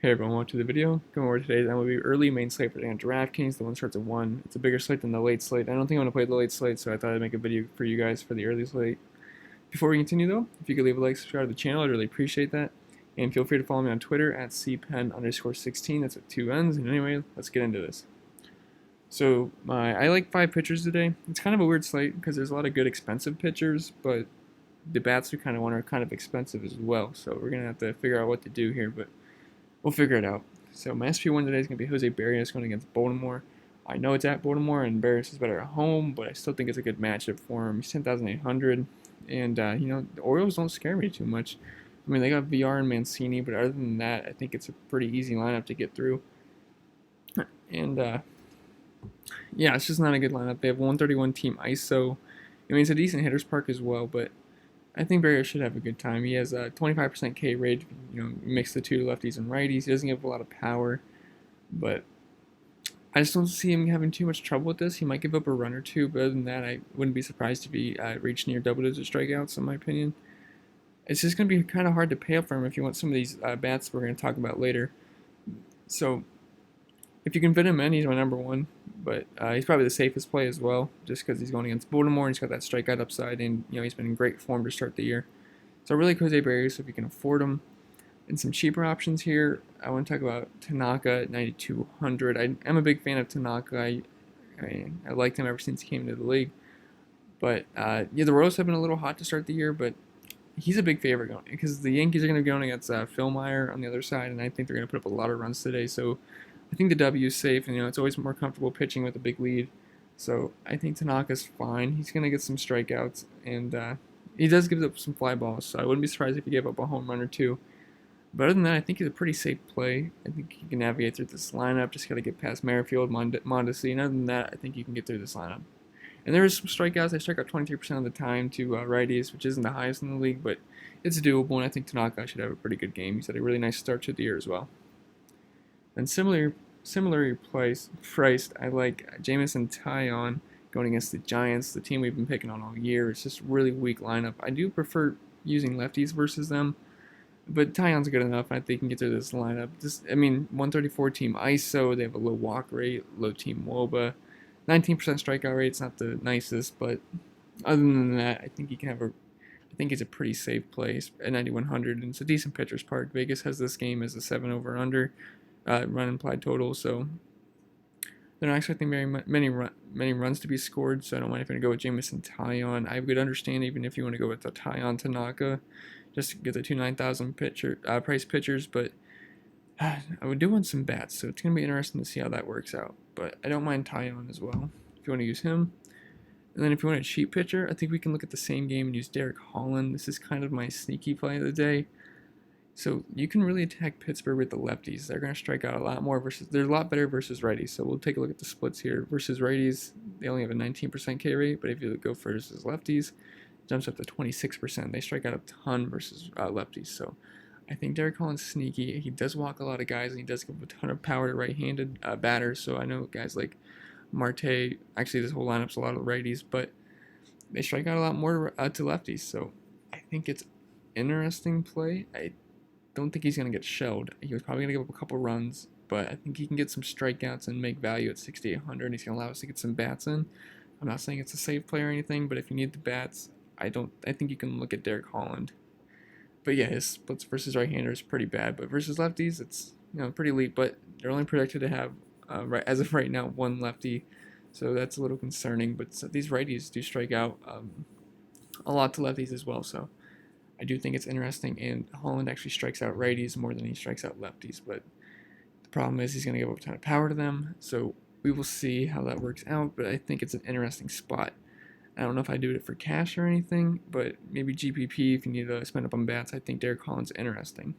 Hey everyone, welcome to the video. Going over today's MLB early main slate for on DraftKings. The one starts at 1. It's a bigger slate than the late slate. I don't think I'm going to play the late slate, so I thought I'd make a video for you guys for the early slate. Before we continue though, if you could leave a like, subscribe to the channel, I'd really appreciate that. And feel free to follow me on Twitter at cpen_16. That's with 2 N's. And anyway, let's get into this. So I like 5 pitchers today. It's kind of a weird slate because there's a lot of good expensive pitchers, but the bats we kind of want are kind of expensive as well. So we're going to have to figure out what to do here, but we'll figure it out. So my SP1 today is going to be Jose Barrios going against Baltimore. I know it's at Baltimore, and Barrios is better at home, but I still think it's a good matchup for him. He's 10,800, and the Orioles don't scare me too much. I mean, they got VR and Mancini, but other than that, I think it's a pretty easy lineup to get through. And yeah, it's just not a good lineup. They have 131 team ISO. I mean, it's a decent hitter's park as well, but I think Barrios should have a good time. He has a 25% K rate. Mix the two lefties and righties. He doesn't have a lot of power, but I just don't see him having too much trouble with this. He might give up a run or two, but other than that, I wouldn't be surprised if he reached near double-digit strikeouts, in my opinion. It's just going to be kind of hard to pay up for him if you want some of these bats we're going to talk about later. So if you can fit him in, he's my number one, but he's probably the safest play as well, just because he's going against Baltimore and he's got that strikeout upside, and he's been in great form to start the year. So I really like Jose Barrios if you can afford him. And some cheaper options here, I want to talk about Tanaka at 9,200. I'm a big fan of Tanaka. I liked him ever since he came into the league. But the Royals have been a little hot to start the year, but he's a big favorite going because the Yankees are going to be going against Phil Meyer on the other side, and I think they're going to put up a lot of runs today. So I think the W is safe, and it's always more comfortable pitching with a big lead. So I think Tanaka's fine. He's going to get some strikeouts, and he does give up some fly balls, so I wouldn't be surprised if he gave up a home run or two. But other than that, I think he's a pretty safe play. I think he can navigate through this lineup. Just got to get past Merrifield, Mondesi, and other than that, I think you can get through this lineup. And there is some strikeouts. I strike out 23% of the time to righties, which isn't the highest in the league, but it's doable, and I think Tanaka should have a pretty good game. He's had a really nice start to the year as well. And similarly priced, I like Jamison Taillon going against the Giants, the team we've been picking on all year. It's just a really weak lineup. I do prefer using lefties versus them, but Taillon's good enough. I think he can get through this lineup. 134 team ISO. They have a low walk rate, low team WOBA, 19% strikeout rate. It's not the nicest, but other than that, I think he can have I think it's a pretty safe play at 9,100, and it's a decent pitcher's park. Vegas has this game as a 7 over under run implied total, so they're not expecting many runs to be scored. So I don't mind if you're going to go with Jamison Taillon. I would understand even if you want to go with the Taillon Tanaka, just to get the 9,000 price pitchers, but I would do want some bats, so it's going to be interesting to see how that works out. But I don't mind Taillon as well if you want to use him. And then if you want a cheap pitcher, I think we can look at the same game and use Derek Holland. This is kind of my sneaky play of the day. So you can really attack Pittsburgh with the lefties. They're going to strike out a lot more they're a lot better versus righties. So we'll take a look at the splits here. Versus righties, they only have a 19% K rate, but if you go versus lefties, it jumps up to 26%. They strike out a ton versus lefties. So I think Derek Holland's sneaky. He does walk a lot of guys, and he does give a ton of power to right-handed batters. So I know guys like Marte, actually this whole lineup's a lot of righties, but they strike out a lot more to lefties. So I think it's interesting play. I don't think he's going to get shelled. He was probably going to give up a couple runs, but I think he can get some strikeouts and make value at 6,800. He's going to allow us to get some bats in. I'm not saying it's a safe play or anything, but if you need the bats, I think you can look at Derek Holland. But yeah, his splits versus right-hander is pretty bad, but versus lefties, it's pretty elite. But they're only projected to have, as of right now, one lefty, so that's a little concerning. But these righties do strike out a lot to lefties as well, so I do think it's interesting, and Holland actually strikes out righties more than he strikes out lefties, but the problem is he's going to give up a ton of power to them, so we will see how that works out, but I think it's an interesting spot. I don't know if I do it for cash or anything, but maybe GPP if you need to spend up on bats. I think Derek Holland's interesting.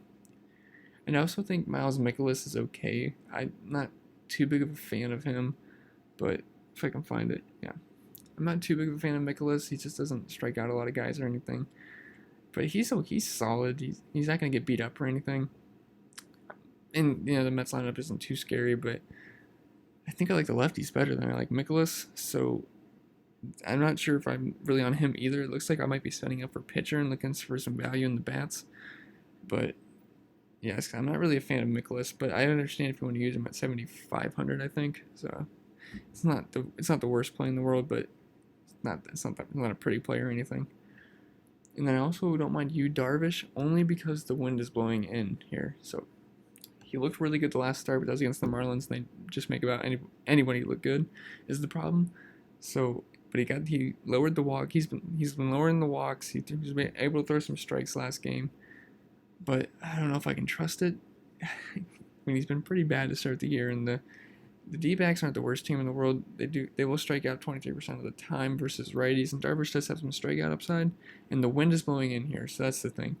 And I also think Miles Mikolas is okay. I'm not too big of a fan of him, but if I can find it, yeah. I'm not too big of a fan of Mikolas. He just doesn't strike out a lot of guys or anything. But he's solid. He's not going to get beat up or anything. And, the Mets lineup isn't too scary, but I think I like the lefties better than I like Mikolas. So I'm not sure if I'm really on him either. It looks like I might be setting up for pitcher and looking for some value in the bats. But Yes, I'm not really a fan of Mikolas, but I understand if you want to use him at 7,500, I think. So it's not the worst play in the world, but not a pretty play or anything. And then I also don't mind you Darvish only because the wind is blowing in here. So he looked really good the last start, but that was against the Marlins. And they just make about anybody look good is the problem. So, but he lowered the walk. He's been lowering the walks. He's been able to throw some strikes last game, but I don't know if I can trust it. I mean, he's been pretty bad to start the year, and the D-backs aren't the worst team in the world. They will strike out 23% of the time versus righties, and Darvish does have some strikeout upside, and the wind is blowing in here, so that's the thing.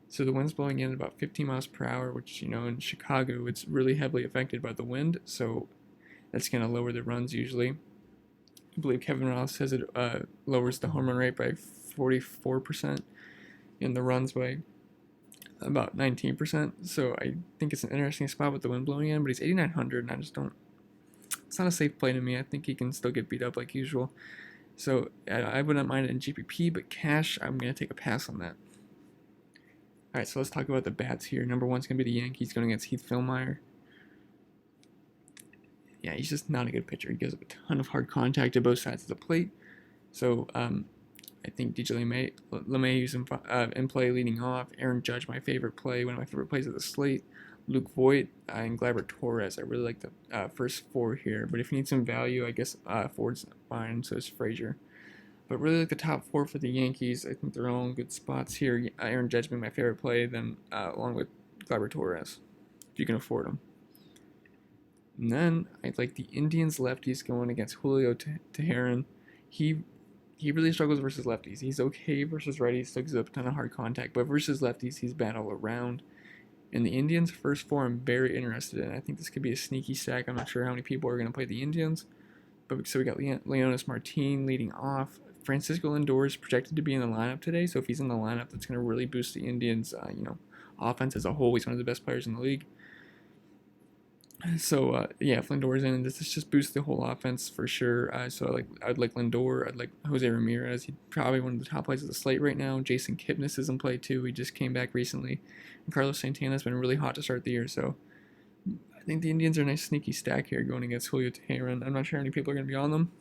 So the wind's blowing in at about 15 miles per hour, which, in Chicago, it's really heavily affected by the wind, so that's going to lower the runs usually. I believe Kevin Ross says it lowers the home run rate by 44% and the runs by about 19%. So I think it's an interesting spot with the wind blowing in, but he's 8,900, and I just don't. It's not a safe play to me. I think he can still get beat up like usual. So I wouldn't mind it in GPP, but cash, I'm going to take a pass on that. All right, so let's talk about the bats here. Number one's going to be the Yankees going against Heath Fillmyer. Yeah, he's just not a good pitcher. He gives up a ton of hard contact to both sides of the plate. So I think DJ LeMahieu's in play leading off. Aaron Judge, my favorite play, one of my favorite plays of the slate. Luke Voigt and Gleyber Torres. I really like the first four here. But if you need some value, I guess Ford's fine, so is Frazier. But really like the top four for the Yankees. I think they're all in good spots here. Aaron Judge being my favorite play, then along with Gleyber Torres, if you can afford them. And then I like the Indians lefties going against Julio Teheran. He really struggles versus lefties. He's okay versus righties, still gives up a ton of hard contact, but versus lefties, he's bad all around. And the Indians' first four, I'm very interested in. I think this could be a sneaky stack. I'm not sure how many people are going to play the Indians. But so we got Leonis Martin leading off. Francisco Lindor is projected to be in the lineup today, so if he's in the lineup, that's going to really boost the Indians' offense as a whole. He's one of the best players in the league. So if Lindor's in, this just boosts the whole offense for sure. So I'd like Lindor. I'd like Jose Ramirez. He's probably one of the top plays of the slate right now. Jason Kipnis is in play too. He just came back recently. And Carlos Santana's been really hot to start the year. So I think the Indians are a nice sneaky stack here going against Julio Teheran. I'm not sure how many people are going to be on them.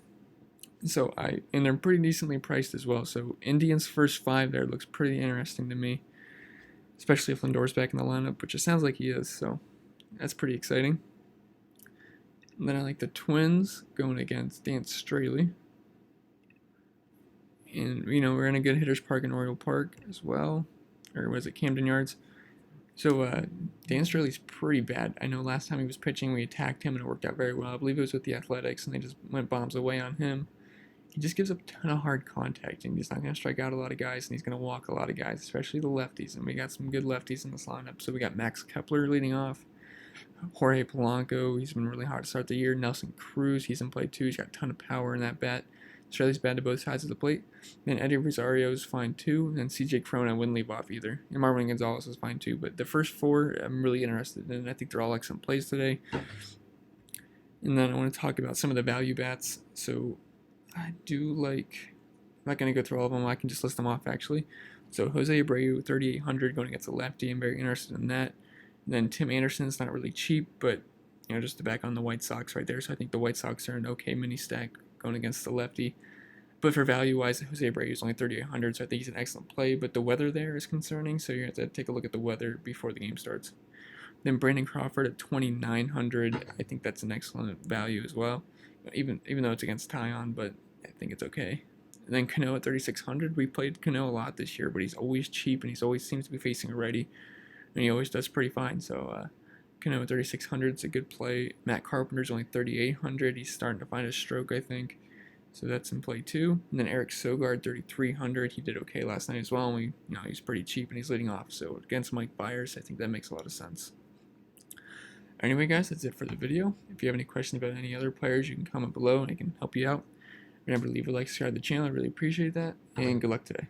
So and they're pretty decently priced as well. So Indians first five there looks pretty interesting to me, especially if Lindor's back in the lineup, which it sounds like he is. So that's pretty exciting. And then I like the Twins going against Dan Straley. And, we're in a good hitter's park in Oriole Park as well. Or was it Camden Yards? So Dan Straley's pretty bad. I know last time he was pitching, we attacked him and it worked out very well. I believe it was with the Athletics, and they just went bombs away on him. He just gives up a ton of hard contact, and he's not going to strike out a lot of guys, and he's going to walk a lot of guys, especially the lefties. And we got some good lefties in this lineup. So we got Max Kepler leading off. Jorge Polanco, he's been really hard to start the year. Nelson Cruz, he's in play too. He's got a ton of power in that bat. Straley's bad to both sides of the plate. Then Eddie Rosario's fine too. And CJ Cron, I wouldn't leave off either. And Marwin Gonzalez is fine too. But the first four, I'm really interested in. I think they're all excellent plays today. And then I want to talk about some of the value bats. So I do like, I'm not going to go through all of them. I can just list them off actually. So Jose Abreu, 3,800 going against a lefty. I'm very interested in that. And then Tim Anderson's not really cheap, but just to back on the White Sox right there. So I think the White Sox are an okay mini stack going against the lefty. But for value-wise, Jose Abreu is only 3,800, so I think he's an excellent play. But the weather there is concerning, so you have to take a look at the weather before the game starts. Then Brandon Crawford at 2,900. I think that's an excellent value as well, even though it's against Tyon, but I think it's okay. And then Cano at 3,600. We played Cano a lot this year, but he's always cheap, and he's always seems to be facing a righty. And he always does pretty fine, so Cano at 3,600 is a good play. Matt Carpenter's only 3,800. He's starting to find his stroke, I think. So that's in play too. And then Eric Sogard, 3,300. He did okay last night as well. And he's pretty cheap and he's leading off. So against Mike Byers, I think that makes a lot of sense. Anyway, guys, that's it for the video. If you have any questions about any other players, you can comment below and I can help you out. Remember to leave a like, subscribe to the channel. I really appreciate that. And good luck today.